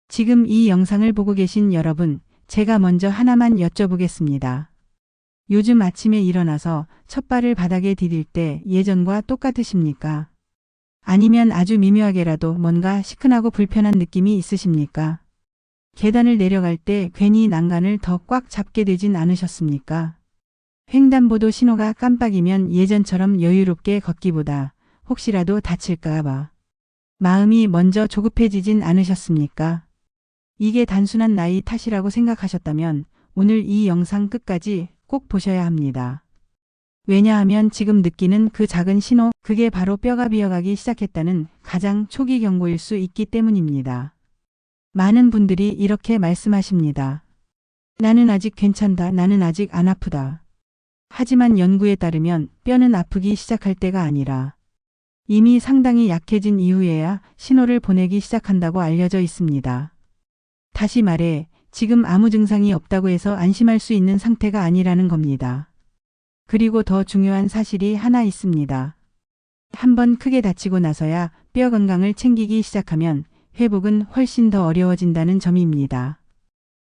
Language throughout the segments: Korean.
지금 이 영상을 보고 계신 여러분, 제가 먼저 하나만 여쭤보겠습니다. 요즘 아침에 일어나서 첫 발을 바닥에 디딜 때 예전과 똑같으십니까? 아니면 아주 미묘하게라도 뭔가 시큰하고 불편한 느낌이 있으십니까? 계단을 내려갈 때 괜히 난간을 더 꽉 잡게 되진 않으셨습니까? 횡단보도 신호가 깜빡이면 예전처럼 여유롭게 걷기보다 혹시라도 다칠까 봐 마음이 먼저 조급해지진 않으셨습니까? 이게 단순한 나이 탓이라고 생각하셨다면 오늘 이 영상 끝까지 꼭 보셔야 합니다. 왜냐하면 지금 느끼는 그 작은 신호, 그게 바로 뼈가 비어가기 시작했다는 가장 초기 경고일 수 있기 때문입니다. 많은 분들이 이렇게 말씀하십니다. 나는 아직 괜찮다. 나는 아직 안 아프다. 하지만 연구에 따르면 뼈는 아프기 시작할 때가 아니라 이미 상당히 약해진 이후에야 신호를 보내기 시작한다고 알려져 있습니다. 다시 말해 지금 아무 증상이 없다고 해서 안심할 수 있는 상태가 아니라는 겁니다. 그리고 더 중요한 사실이 하나 있습니다. 한번 크게 다치고 나서야 뼈 건강을 챙기기 시작하면 회복은 훨씬 더 어려워진다는 점입니다.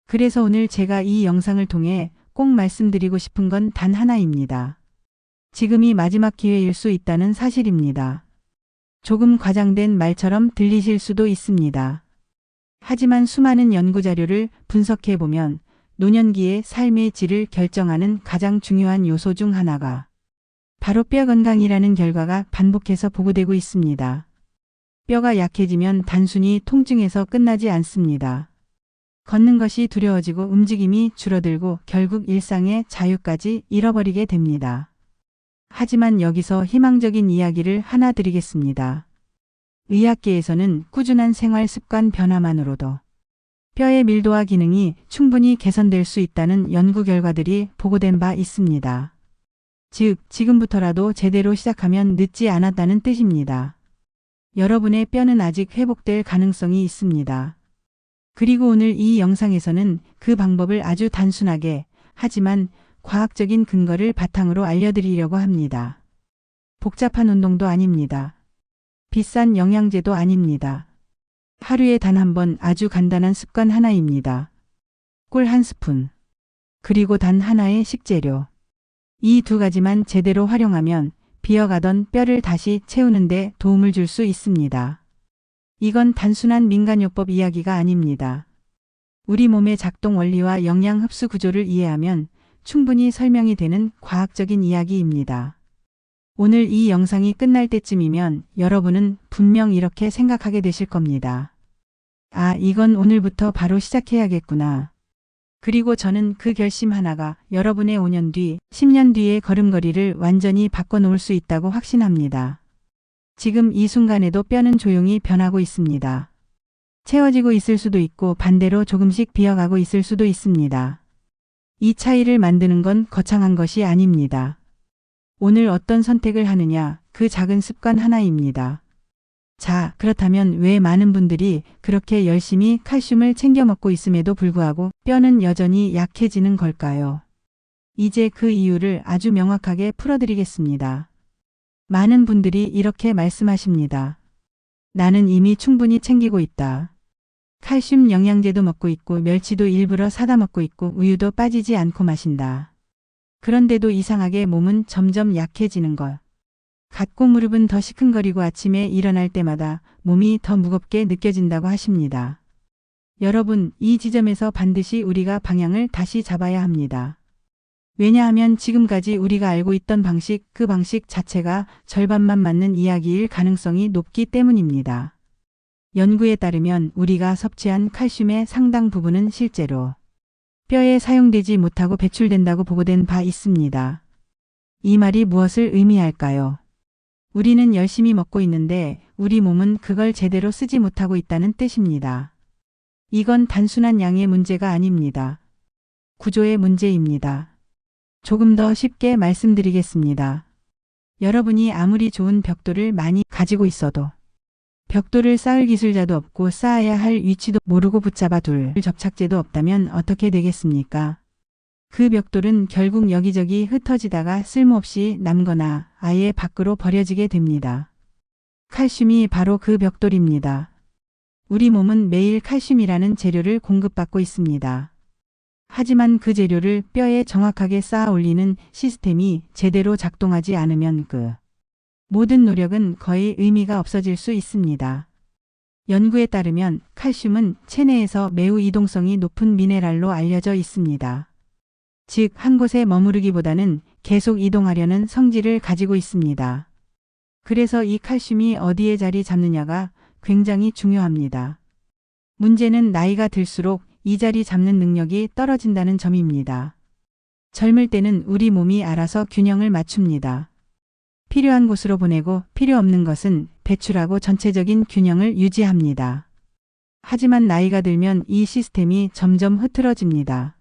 그래서 오늘 제가 이 영상을 통해 꼭 말씀드리고 싶은 건 단 하나입니다. 지금이 마지막 기회일 수 있다는 사실입니다. 조금 과장된 말처럼 들리실 수도 있습니다. 하지만 수많은 연구 자료를 분석해 보면 노년기의 삶의 질을 결정하는 가장 중요한 요소 중 하나가 바로 뼈 건강이라는 결과가 반복해서 보고되고 있습니다. 뼈가 약해지면 단순히 통증에서 끝나지 않습니다. 걷는 것이 두려워지고 움직임이 줄어들고 결국 일상의 자유까지 잃어버리게 됩니다. 하지만 여기서 희망적인 이야기를 하나 드리겠습니다. 의학계에서는 꾸준한 생활 습관 변화만으로도 뼈의 밀도와 기능이 충분히 개선될 수 있다는 연구 결과들이 보고된 바 있습니다. 즉, 지금부터라도 제대로 시작하면 늦지 않았다는 뜻입니다. 여러분의 뼈는 아직 회복될 가능성이 있습니다. 그리고 오늘 이 영상에서는 그 방법을 아주 단순하게 하지만 과학적인 근거를 바탕으로 알려드리려고 합니다. 복잡한 운동도 아닙니다. 비싼 영양제도 아닙니다. 하루에 단 한 번 아주 간단한 습관 하나입니다. 꿀 한 스푼. 그리고 단 하나의 식재료. 이 두 가지만 제대로 활용하면 비어가던 뼈를 다시 채우는 데 도움을 줄 수 있습니다. 이건 단순한 민간요법 이야기가 아닙니다. 우리 몸의 작동 원리와 영양 흡수 구조를 이해하면 충분히 설명이 되는 과학적인 이야기입니다. 오늘 이 영상이 끝날 때쯤이면 여러분은 분명 이렇게 생각하게 되실 겁니다. 아, 이건 오늘부터 바로 시작해야겠구나. 그리고 저는 그 결심 하나가 여러분의 5년 뒤, 10년 뒤의 걸음걸이를 완전히 바꿔놓을 수 있다고 확신합니다. 지금 이 순간에도 뼈는 조용히 변하고 있습니다. 채워지고 있을 수도 있고 반대로 조금씩 비어가고 있을 수도 있습니다. 이 차이를 만드는 건 거창한 것이 아닙니다. 오늘 어떤 선택을 하느냐, 그 작은 습관 하나입니다. 자, 그렇다면 왜 많은 분들이 그렇게 열심히 칼슘을 챙겨 먹고 있음에도 불구하고 뼈는 여전히 약해지는 걸까요? 이제 그 이유를 아주 명확하게 풀어드리겠습니다. 많은 분들이 이렇게 말씀하십니다. 나는 이미 충분히 챙기고 있다. 칼슘 영양제도 먹고 있고 멸치도 일부러 사다 먹고 있고 우유도 빠지지 않고 마신다. 그런데도 이상하게 몸은 점점 약해지는 것. 갖고 무릎은 더 시큰거리고 아침에 일어날 때마다 몸이 더 무겁게 느껴진다고 하십니다. 여러분, 이 지점에서 반드시 우리가 방향을 다시 잡아야 합니다. 왜냐하면 지금까지 우리가 알고 있던 방식, 그 방식 자체가 절반만 맞는 이야기일 가능성이 높기 때문입니다. 연구에 따르면 우리가 섭취한 칼슘의 상당 부분은 실제로 뼈에 사용되지 못하고 배출된다고 보고된 바 있습니다. 이 말이 무엇을 의미할까요? 우리는 열심히 먹고 있는데 우리 몸은 그걸 제대로 쓰지 못하고 있다는 뜻입니다. 이건 단순한 양의 문제가 아닙니다. 구조의 문제입니다. 조금 더 쉽게 말씀드리겠습니다. 여러분이 아무리 좋은 벽돌을 많이 가지고 있어도 벽돌을 쌓을 기술자도 없고 쌓아야 할 위치도 모르고 붙잡아 둘 접착제도 없다면 어떻게 되겠습니까? 그 벽돌은 결국 여기저기 흩어지다가 쓸모없이 남거나 아예 밖으로 버려지게 됩니다. 칼슘이 바로 그 벽돌입니다. 우리 몸은 매일 칼슘이라는 재료를 공급받고 있습니다. 하지만 그 재료를 뼈에 정확하게 쌓아 올리는 시스템이 제대로 작동하지 않으면 그 모든 노력은 거의 의미가 없어질 수 있습니다. 연구에 따르면 칼슘은 체내에서 매우 이동성이 높은 미네랄로 알려져 있습니다. 즉, 한 곳에 머무르기보다는 계속 이동하려는 성질을 가지고 있습니다. 그래서 이 칼슘이 어디에 자리 잡느냐가 굉장히 중요합니다. 문제는 나이가 들수록 이 자리 잡는 능력이 떨어진다는 점입니다. 젊을 때는 우리 몸이 알아서 균형을 맞춥니다. 필요한 곳으로 보내고 필요 없는 것은 배출하고 전체적인 균형을 유지합니다. 하지만 나이가 들면 이 시스템이 점점 흐트러집니다.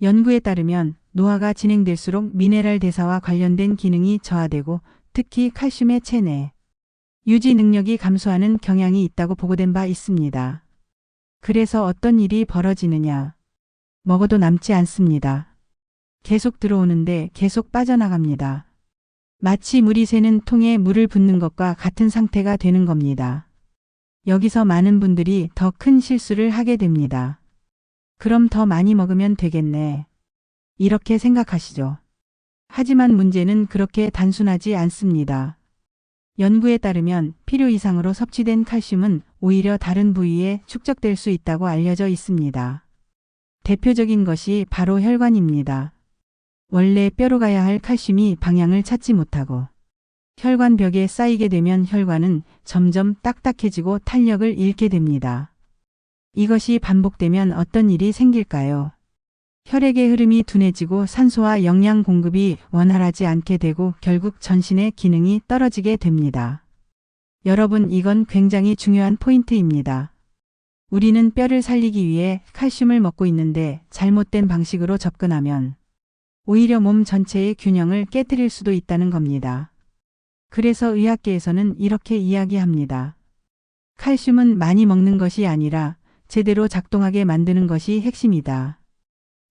연구에 따르면 노화가 진행될수록 미네랄 대사와 관련된 기능이 저하되고 특히 칼슘의 체내 유지 능력이 감소하는 경향이 있다고 보고된 바 있습니다. 그래서 어떤 일이 벌어지느냐? 먹어도 남지 않습니다. 계속 들어오는데 계속 빠져나갑니다. 마치 물이 새는 통에 물을 붓는 것과 같은 상태가 되는 겁니다. 여기서 많은 분들이 더 큰 실수를 하게 됩니다. 그럼 더 많이 먹으면 되겠네. 이렇게 생각하시죠. 하지만 문제는 그렇게 단순하지 않습니다. 연구에 따르면 필요 이상으로 섭취된 칼슘은 오히려 다른 부위에 축적될 수 있다고 알려져 있습니다. 대표적인 것이 바로 혈관입니다. 원래 뼈로 가야 할 칼슘이 방향을 찾지 못하고 혈관벽에 쌓이게 되면 혈관은 점점 딱딱해지고 탄력을 잃게 됩니다. 이것이 반복되면 어떤 일이 생길까요? 혈액의 흐름이 둔해지고 산소와 영양 공급이 원활하지 않게 되고 결국 전신의 기능이 떨어지게 됩니다. 여러분, 이건 굉장히 중요한 포인트입니다. 우리는 뼈를 살리기 위해 칼슘을 먹고 있는데 잘못된 방식으로 접근하면 오히려 몸 전체의 균형을 깨뜨릴 수도 있다는 겁니다. 그래서 의학계에서는 이렇게 이야기합니다. 칼슘은 많이 먹는 것이 아니라 제대로 작동하게 만드는 것이 핵심이다.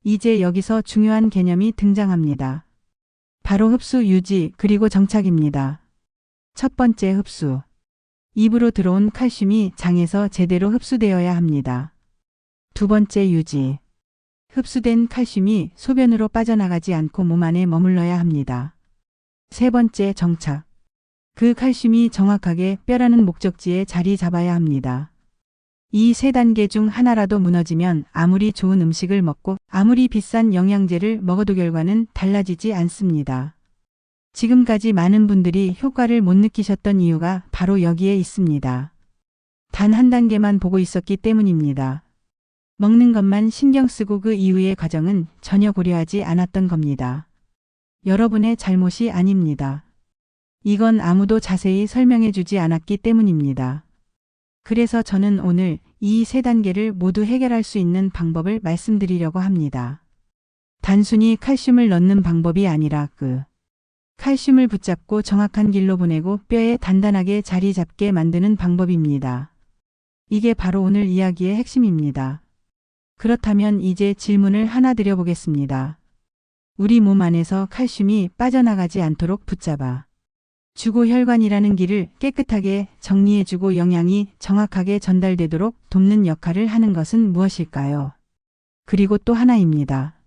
이제 여기서 중요한 개념이 등장합니다. 바로 흡수, 유지, 그리고 정착입니다. 첫 번째, 흡수. 입으로 들어온 칼슘이 장에서 제대로 흡수되어야 합니다. 두 번째, 유지. 흡수된 칼슘이 소변으로 빠져나가지 않고 몸 안에 머물러야 합니다. 세 번째, 정착. 그 칼슘이 정확하게 뼈라는 목적지에 자리 잡아야 합니다. 이 세 단계 중 하나라도 무너지면 아무리 좋은 음식을 먹고 아무리 비싼 영양제를 먹어도 결과는 달라지지 않습니다. 지금까지 많은 분들이 효과를 못 느끼셨던 이유가 바로 여기에 있습니다. 단 한 단계만 보고 있었기 때문입니다. 먹는 것만 신경 쓰고 그 이후의 과정은 전혀 고려하지 않았던 겁니다. 여러분의 잘못이 아닙니다. 이건 아무도 자세히 설명해 주지 않았기 때문입니다. 그래서 저는 오늘 이 세 단계를 모두 해결할 수 있는 방법을 말씀드리려고 합니다. 단순히 칼슘을 넣는 방법이 아니라 칼슘을 붙잡고 정확한 길로 보내고 뼈에 단단하게 자리 잡게 만드는 방법입니다. 이게 바로 오늘 이야기의 핵심입니다. 그렇다면 이제 질문을 하나 드려보겠습니다. 우리 몸 안에서 칼슘이 빠져나가지 않도록 붙잡아 주고 혈관이라는 길을 깨끗하게 정리해주고 영양이 정확하게 전달되도록 돕는 역할을 하는 것은 무엇일까요? 그리고 또 하나입니다.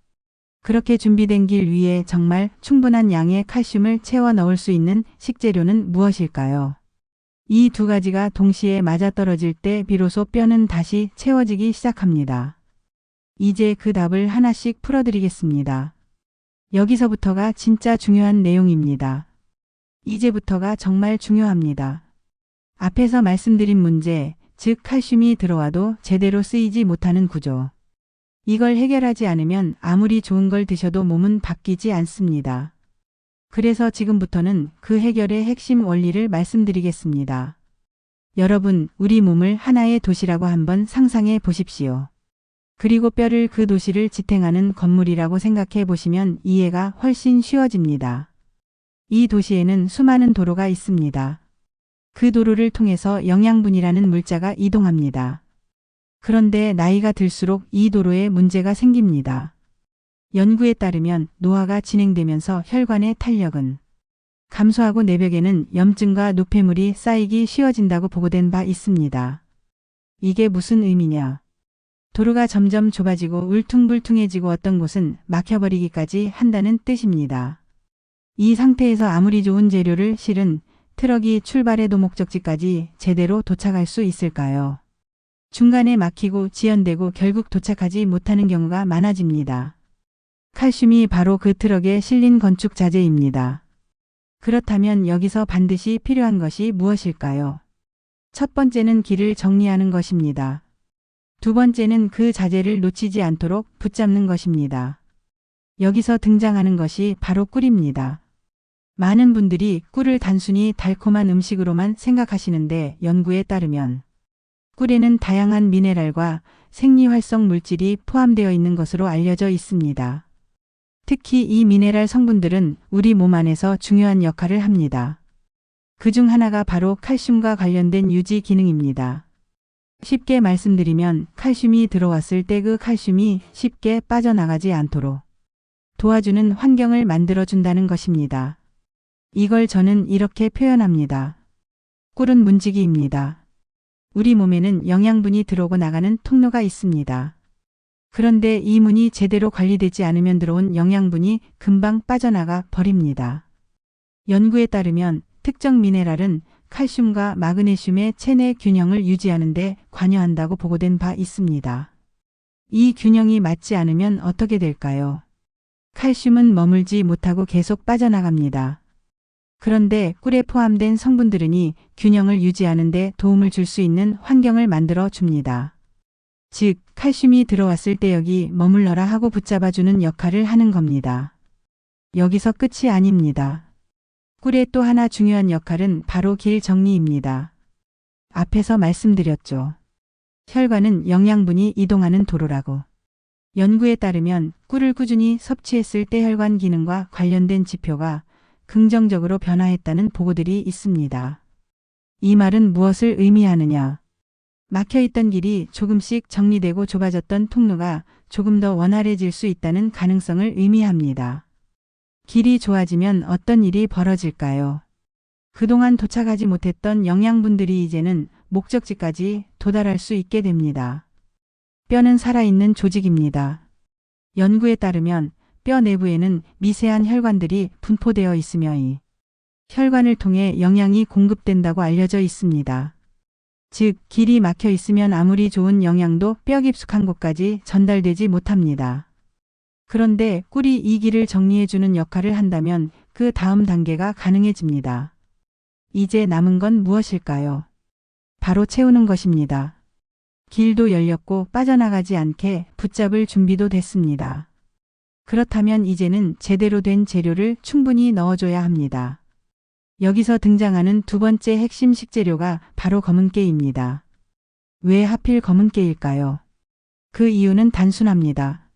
그렇게 준비된 길 위에 정말 충분한 양의 칼슘을 채워 넣을 수 있는 식재료는 무엇일까요? 이 두 가지가 동시에 맞아떨어질 때 비로소 뼈는 다시 채워지기 시작합니다. 이제 그 답을 하나씩 풀어드리겠습니다. 여기서부터가 진짜 중요한 내용입니다. 이제부터가 정말 중요합니다. 앞에서 말씀드린 문제, 즉 칼슘이 들어와도 제대로 쓰이지 못하는 구조. 이걸 해결하지 않으면 아무리 좋은 걸 드셔도 몸은 바뀌지 않습니다. 그래서 지금부터는 그 해결의 핵심 원리를 말씀드리겠습니다. 여러분, 우리 몸을 하나의 도시라고 한번 상상해 보십시오. 그리고 뼈를 그 도시를 지탱하는 건물이라고 생각해 보시면 이해가 훨씬 쉬워집니다. 이 도시에는 수많은 도로가 있습니다. 그 도로를 통해서 영양분이라는 물자가 이동합니다. 그런데 나이가 들수록 이 도로에 문제가 생깁니다. 연구에 따르면 노화가 진행되면서 혈관의 탄력은 감소하고 내벽에는 염증과 노폐물이 쌓이기 쉬워진다고 보고된 바 있습니다. 이게 무슨 의미냐? 도로가 점점 좁아지고 울퉁불퉁해지고 어떤 곳은 막혀버리기까지 한다는 뜻입니다. 이 상태에서 아무리 좋은 재료를 실은 트럭이 출발해도 목적지까지 제대로 도착할 수 있을까요? 중간에 막히고 지연되고 결국 도착하지 못하는 경우가 많아집니다. 칼슘이 바로 그 트럭에 실린 건축 자재입니다. 그렇다면 여기서 반드시 필요한 것이 무엇일까요? 첫 번째는 길을 정리하는 것입니다. 두 번째는 그 자재를 놓치지 않도록 붙잡는 것입니다. 여기서 등장하는 것이 바로 꿀입니다. 많은 분들이 꿀을 단순히 달콤한 음식으로만 생각하시는데 연구에 따르면 꿀에는 다양한 미네랄과 생리활성 물질이 포함되어 있는 것으로 알려져 있습니다. 특히 이 미네랄 성분들은 우리 몸 안에서 중요한 역할을 합니다. 그중 하나가 바로 칼슘과 관련된 유지 기능입니다. 쉽게 말씀드리면 칼슘이 들어왔을 때 그 칼슘이 쉽게 빠져나가지 않도록 도와주는 환경을 만들어준다는 것입니다. 이걸 저는 이렇게 표현합니다. 꿀은 문지기입니다. 우리 몸에는 영양분이 들어오고 나가는 통로가 있습니다. 그런데 이 문이 제대로 관리되지 않으면 들어온 영양분이 금방 빠져나가 버립니다. 연구에 따르면 특정 미네랄은 칼슘과 마그네슘의 체내 균형을 유지하는 데 관여한다고 보고된 바 있습니다. 이 균형이 맞지 않으면 어떻게 될까요? 칼슘은 머물지 못하고 계속 빠져나갑니다. 그런데 꿀에 포함된 성분들은 균형을 유지하는 데 도움을 줄 수 있는 환경을 만들어 줍니다. 즉, 칼슘이 들어왔을 때 여기 머물러라 하고 붙잡아주는 역할을 하는 겁니다. 여기서 끝이 아닙니다. 꿀의 또 하나 중요한 역할은 바로 길 정리입니다. 앞에서 말씀드렸죠. 혈관은 영양분이 이동하는 도로라고. 연구에 따르면 꿀을 꾸준히 섭취했을 때 혈관 기능과 관련된 지표가 긍정적으로 변화했다는 보고들이 있습니다. 이 말은 무엇을 의미하느냐? 막혀있던 길이 조금씩 정리되고 좁아졌던 통로가 조금 더 원활해질 수 있다는 가능성을 의미합니다. 길이 좋아지면 어떤 일이 벌어질까요? 그동안 도착하지 못했던 영양분들이 이제는 목적지까지 도달할 수 있게 됩니다. 뼈는 살아있는 조직입니다. 연구에 따르면 뼈 내부에는 미세한 혈관들이 분포되어 있으며 이 혈관을 통해 영양이 공급된다고 알려져 있습니다. 즉, 길이 막혀 있으면 아무리 좋은 영양도 뼈 깊숙한 곳까지 전달되지 못합니다. 그런데 꿀이 이 길을 정리해주는 역할을 한다면 그 다음 단계가 가능해집니다. 이제 남은 건 무엇일까요? 바로 채우는 것입니다. 길도 열렸고 빠져나가지 않게 붙잡을 준비도 됐습니다. 그렇다면 이제는 제대로 된 재료를 충분히 넣어줘야 합니다. 여기서 등장하는 두 번째 핵심 식재료가 바로 검은깨입니다. 왜 하필 검은깨일까요? 그 이유는 단순합니다.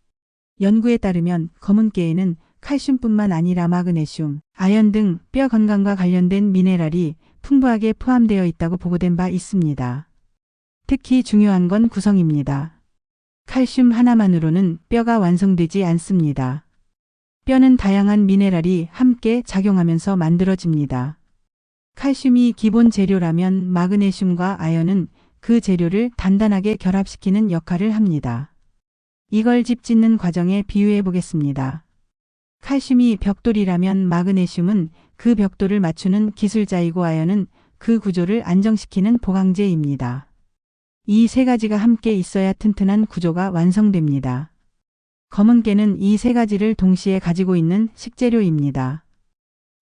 연구에 따르면 검은깨에는 칼슘뿐만 아니라 마그네슘, 아연 등 뼈 건강과 관련된 미네랄이 풍부하게 포함되어 있다고 보고된 바 있습니다. 특히 중요한 건 구성입니다. 칼슘 하나만으로는 뼈가 완성되지 않습니다. 뼈는 다양한 미네랄이 함께 작용하면서 만들어집니다. 칼슘이 기본 재료라면 마그네슘과 아연은 그 재료를 단단하게 결합시키는 역할을 합니다. 이걸 집 짓는 과정에 비유해 보겠습니다. 칼슘이 벽돌이라면 마그네슘은 그 벽돌을 맞추는 기술자이고 아연은 그 구조를 안정시키는 보강제입니다. 이 세 가지가 함께 있어야 튼튼한 구조가 완성됩니다. 검은깨는 이 세 가지를 동시에 가지고 있는 식재료입니다.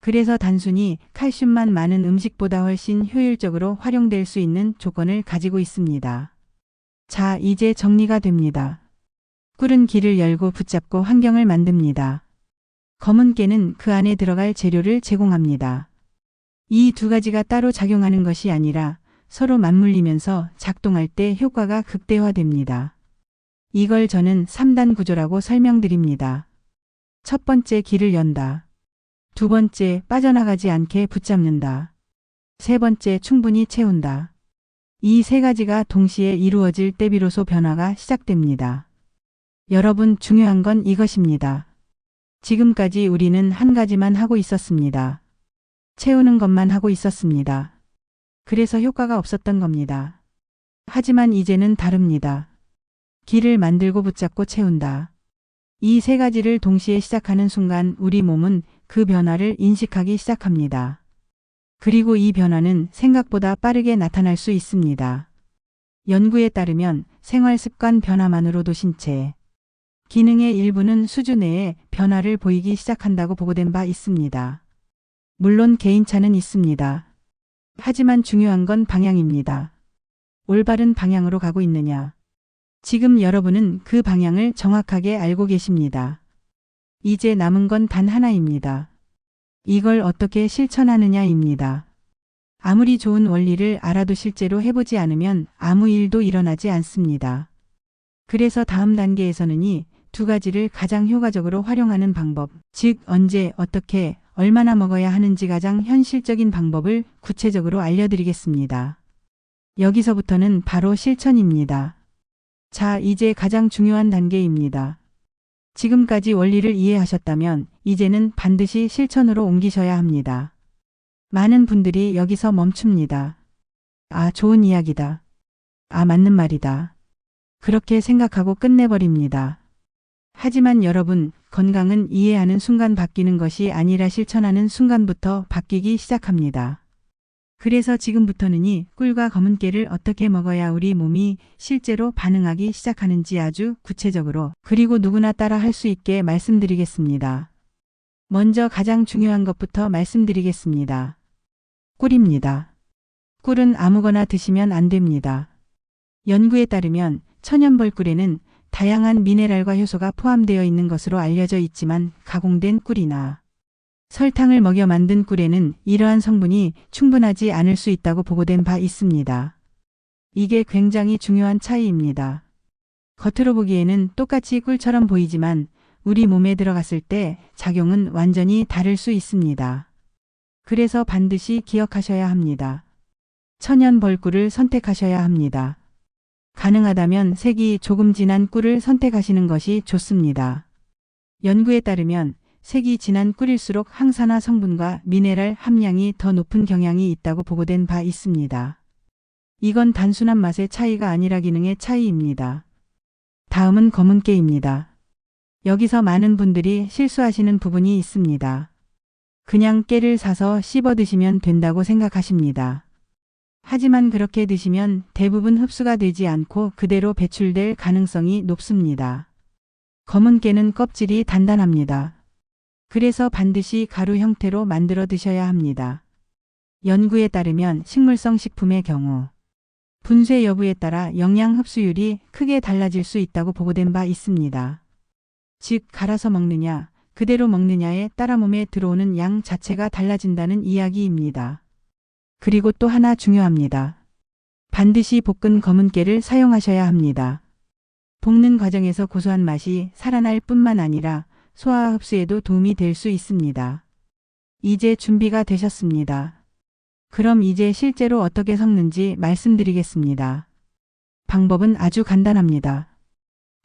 그래서 단순히 칼슘만 많은 음식보다 훨씬 효율적으로 활용될 수 있는 조건을 가지고 있습니다. 자, 이제 정리가 됩니다. 꿀은 길을 열고 붙잡고 환경을 만듭니다. 검은깨는 그 안에 들어갈 재료를 제공합니다. 이 두 가지가 따로 작용하는 것이 아니라 서로 맞물리면서 작동할 때 효과가 극대화됩니다. 이걸 저는 3단 구조라고 설명드립니다. 첫 번째, 길을 연다. 두 번째, 빠져나가지 않게 붙잡는다. 세 번째, 충분히 채운다. 이 세 가지가 동시에 이루어질 때 비로소 변화가 시작됩니다. 여러분, 중요한 건 이것입니다. 지금까지 우리는 한 가지만 하고 있었습니다. 채우는 것만 하고 있었습니다. 그래서 효과가 없었던 겁니다. 하지만 이제는 다릅니다. 기를 만들고 붙잡고 채운다. 이 세 가지를 동시에 시작하는 순간 우리 몸은 그 변화를 인식하기 시작합니다. 그리고 이 변화는 생각보다 빠르게 나타날 수 있습니다. 연구에 따르면 생활 습관 변화만으로도 신체 기능의 일부는 수주 내에 변화를 보이기 시작한다고 보고된 바 있습니다. 물론 개인차는 있습니다. 하지만 중요한 건 방향입니다. 올바른 방향으로 가고 있느냐? 지금 여러분은 그 방향을 정확하게 알고 계십니다. 이제 남은 건 단 하나입니다. 이걸 어떻게 실천하느냐입니다. 아무리 좋은 원리를 알아도 실제로 해보지 않으면 아무 일도 일어나지 않습니다. 그래서 다음 단계에서는 이 두 가지를 가장 효과적으로 활용하는 방법, 즉 언제, 어떻게, 얼마나 먹어야 하는지 가장 현실적인 방법을 구체적으로 알려드리겠습니다. 여기서부터는 바로 실천입니다. 자, 이제 가장 중요한 단계입니다. 지금까지 원리를 이해하셨다면 이제는 반드시 실천으로 옮기셔야 합니다. 많은 분들이 여기서 멈춥니다. 아, 좋은 이야기다. 아, 맞는 말이다. 그렇게 생각하고 끝내버립니다. 하지만 여러분, 건강은 이해하는 순간 바뀌는 것이 아니라 실천하는 순간부터 바뀌기 시작합니다. 그래서 지금부터는 이 꿀과 검은 깨를 어떻게 먹어야 우리 몸이 실제로 반응하기 시작하는지 아주 구체적으로 그리고 누구나 따라 할 수 있게 말씀드리겠습니다. 먼저 가장 중요한 것부터 말씀드리겠습니다. 꿀입니다. 꿀은 아무거나 드시면 안 됩니다. 연구에 따르면 천연벌꿀에는 다양한 미네랄과 효소가 포함되어 있는 것으로 알려져 있지만 가공된 꿀이나 설탕을 먹여 만든 꿀에는 이러한 성분이 충분하지 않을 수 있다고 보고된 바 있습니다. 이게 굉장히 중요한 차이입니다. 겉으로 보기에는 똑같이 꿀처럼 보이지만 우리 몸에 들어갔을 때 작용은 완전히 다를 수 있습니다. 그래서 반드시 기억하셔야 합니다. 천연 벌꿀을 선택하셔야 합니다. 가능하다면 색이 조금 진한 꿀을 선택하시는 것이 좋습니다. 연구에 따르면 색이 진한 꿀일수록 항산화 성분과 미네랄 함량이 더 높은 경향이 있다고 보고된 바 있습니다. 이건 단순한 맛의 차이가 아니라 기능의 차이입니다. 다음은 검은 깨입니다. 여기서 많은 분들이 실수하시는 부분이 있습니다. 그냥 깨를 사서 씹어 드시면 된다고 생각하십니다. 하지만 그렇게 드시면 대부분 흡수가 되지 않고 그대로 배출될 가능성이 높습니다. 검은 깨는 껍질이 단단합니다. 그래서 반드시 가루 형태로 만들어 드셔야 합니다. 연구에 따르면 식물성 식품의 경우 분쇄 여부에 따라 영양 흡수율이 크게 달라질 수 있다고 보고된 바 있습니다. 즉 갈아서 먹느냐, 그대로 먹느냐에 따라 몸에 들어오는 양 자체가 달라진다는 이야기입니다. 그리고 또 하나 중요합니다. 반드시 볶은 검은 깨를 사용하셔야 합니다. 볶는 과정에서 고소한 맛이 살아날 뿐만 아니라 소화 흡수에도 도움이 될 수 있습니다. 이제 준비가 되셨습니다. 그럼 이제 실제로 어떻게 섞는지 말씀드리겠습니다. 방법은 아주 간단합니다.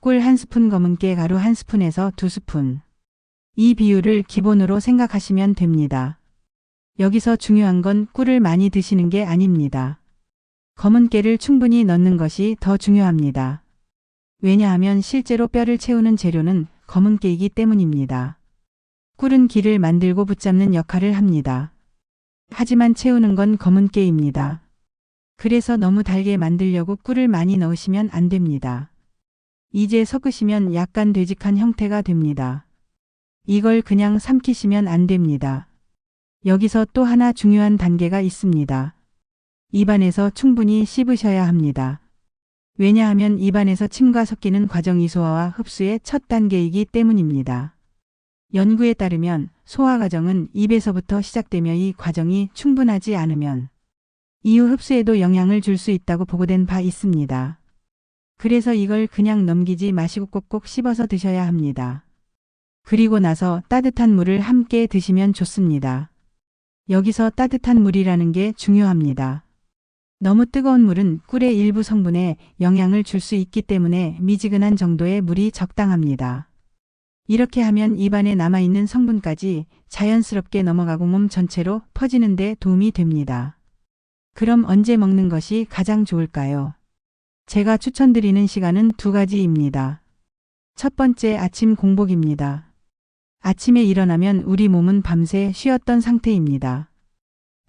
꿀 1스푼, 검은 깨 가루 1스푼에서 2스푼. 이 비율을 기본으로 생각하시면 됩니다. 여기서 중요한 건 꿀을 많이 드시는 게 아닙니다. 검은 깨를 충분히 넣는 것이 더 중요합니다. 왜냐하면 실제로 뼈를 채우는 재료는 검은 깨이기 때문입니다. 꿀은 기를 만들고 붙잡는 역할을 합니다. 하지만 채우는 건 검은 깨입니다. 그래서 너무 달게 만들려고 꿀을 많이 넣으시면 안 됩니다. 이제 섞으시면 약간 되직한 형태가 됩니다. 이걸 그냥 삼키시면 안 됩니다. 여기서 또 하나 중요한 단계가 있습니다. 입안에서 충분히 씹으셔야 합니다. 왜냐하면 입안에서 침과 섞이는 과정이 소화와 흡수의 첫 단계이기 때문입니다. 연구에 따르면 소화 과정은 입에서부터 시작되며 이 과정이 충분하지 않으면 이후 흡수에도 영향을 줄 수 있다고 보고된 바 있습니다. 그래서 이걸 그냥 넘기지 마시고 꼭꼭 씹어서 드셔야 합니다. 그리고 나서 따뜻한 물을 함께 드시면 좋습니다. 여기서 따뜻한 물이라는 게 중요합니다. 너무 뜨거운 물은 꿀의 일부 성분에 영향을 줄 수 있기 때문에 미지근한 정도의 물이 적당합니다. 이렇게 하면 입안에 남아있는 성분까지 자연스럽게 넘어가고 몸 전체로 퍼지는 데 도움이 됩니다. 그럼 언제 먹는 것이 가장 좋을까요? 제가 추천드리는 시간은 두 가지입니다. 첫 번째, 아침 공복입니다. 아침에 일어나면 우리 몸은 밤새 쉬었던 상태입니다.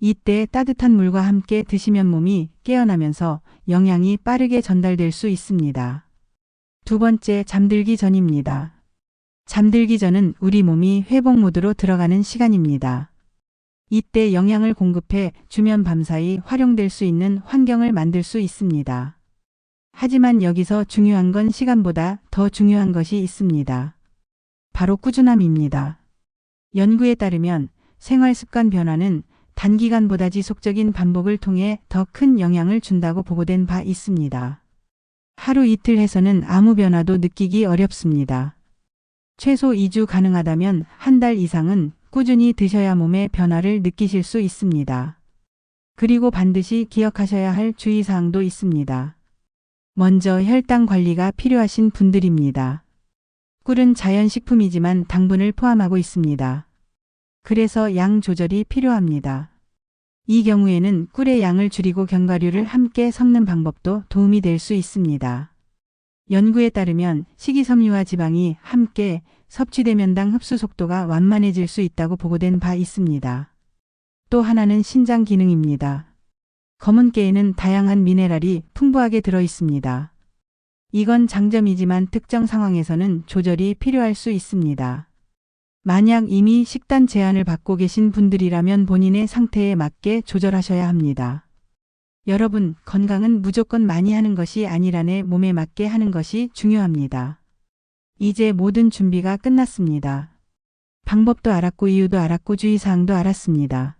이때 따뜻한 물과 함께 드시면 몸이 깨어나면서 영양이 빠르게 전달될 수 있습니다. 두 번째, 잠들기 전입니다. 잠들기 전은 우리 몸이 회복 모드로 들어가는 시간입니다. 이때 영양을 공급해 주면 밤사이 활용될 수 있는 환경을 만들 수 있습니다. 하지만 여기서 중요한 건 시간보다 더 중요한 것이 있습니다. 바로 꾸준함입니다. 연구에 따르면 생활 습관 변화는 단기간보다 지속적인 반복을 통해 더 큰 영향을 준다고 보고된 바 있습니다. 하루 이틀 해서는 아무 변화도 느끼기 어렵습니다. 최소 2주, 가능하다면 한 달 이상은 꾸준히 드셔야 몸의 변화를 느끼실 수 있습니다. 그리고 반드시 기억하셔야 할 주의사항도 있습니다. 먼저 혈당 관리가 필요하신 분들입니다. 꿀은 자연식품이지만 당분을 포함하고 있습니다. 그래서 양 조절이 필요합니다. 이 경우에는 꿀의 양을 줄이고 견과류를 함께 섞는 방법도 도움이 될 수 있습니다. 연구에 따르면 식이섬유와 지방이 함께 섭취되면 당 흡수 속도가 완만해질 수 있다고 보고된 바 있습니다. 또 하나는 신장 기능입니다. 검은 깨에는 다양한 미네랄이 풍부하게 들어 있습니다. 이건 장점이지만 특정 상황에서는 조절이 필요할 수 있습니다. 만약 이미 식단 제한을 받고 계신 분들이라면 본인의 상태에 맞게 조절하셔야 합니다. 여러분, 건강은 무조건 많이 하는 것이 아니라 내 몸에 맞게 하는 것이 중요합니다. 이제 모든 준비가 끝났습니다. 방법도 알았고 이유도 알았고 주의사항도 알았습니다.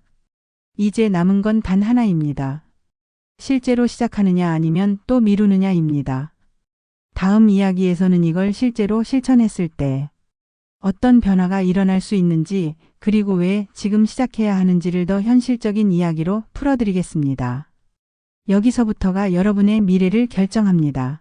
이제 남은 건 단 하나입니다. 실제로 시작하느냐 아니면 또 미루느냐입니다. 다음 이야기에서는 이걸 실제로 실천했을 때 어떤 변화가 일어날 수 있는지, 그리고 왜 지금 시작해야 하는지를 더 현실적인 이야기로 풀어드리겠습니다. 여기서부터가 여러분의 미래를 결정합니다.